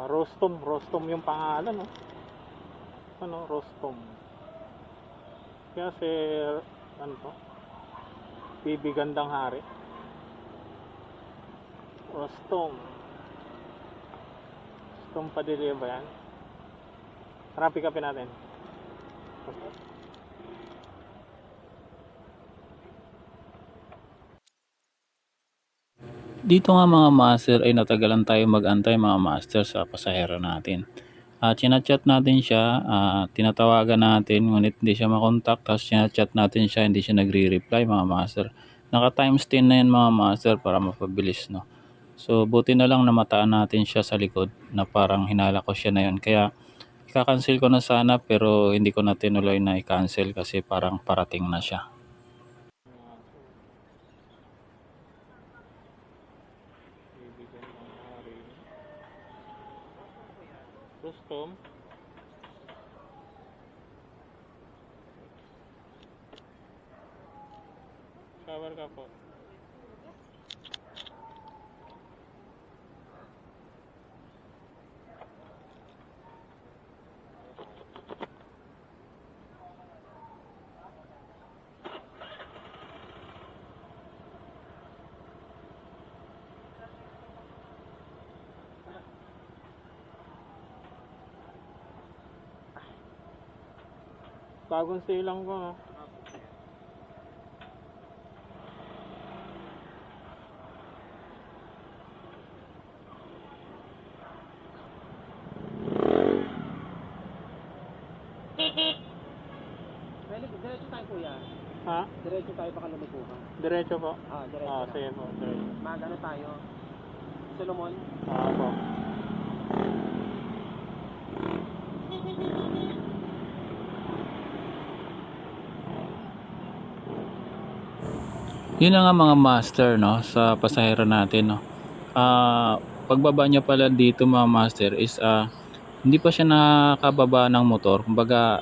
Rostom yung pangalan, no? Ano, Rostom. Kaya si, ano to? PB Gandang Hari. Rostom. Rostom Padilla ba yan? Tara, pick upin natin. Dito nga mga master ay natagalan tayo mag-antay mga master sa pasahero natin. Chinachat natin siya, tinatawagan natin ngunit hindi siya makontak, tapos chinachat natin siya, hindi siya nagre-reply mga master. Naka times 10 na yan mga master para mapabilis, no. So buti na lang namataan natin siya sa likod na parang hinala ko siya na yun. Kaya ika-cancel ko na sana pero hindi ko na tinuloy na i-cancel kasi parang parating na siya. PB Gandang Hari. Rostom. Shower ka po. Bagong silang ko, ha? Diretso tayo kuya. Ha? Diretso tayo baka lumikuha. Diretso po? Diretso lang. Sige po, diretso. Magano tayo? Solomon? Po. Yun na nga mga master, no, sa pasahero natin, no. Pagbaba niya pala dito mga master is hindi pa siya nakababa ng motor. Kumbaga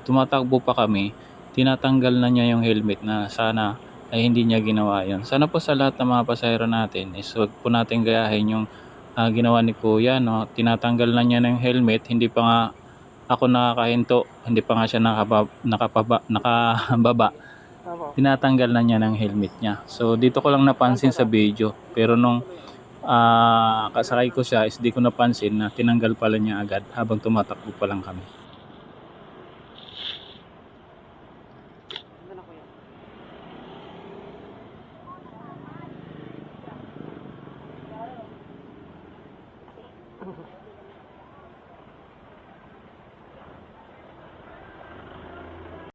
tumatakbo pa kami, tinatanggal na niya yung helmet na sana ay hindi niya ginawa yun. Sana po sa lahat ng mga pasahero natin is wag po natin gayahin yung ginawa ni Kuya, no. Tinatanggal na niya ng helmet, hindi pa nga ako nakakahinto, hindi pa nga siya nakababa. Opo. Tinatanggal na niya ng helmet niya. So dito ko lang napansin sa video, pero nung kasakay ko siya is di ko napansin na tinanggal pala niya agad habang tumatakbo pa lang kami. Ano na kuya?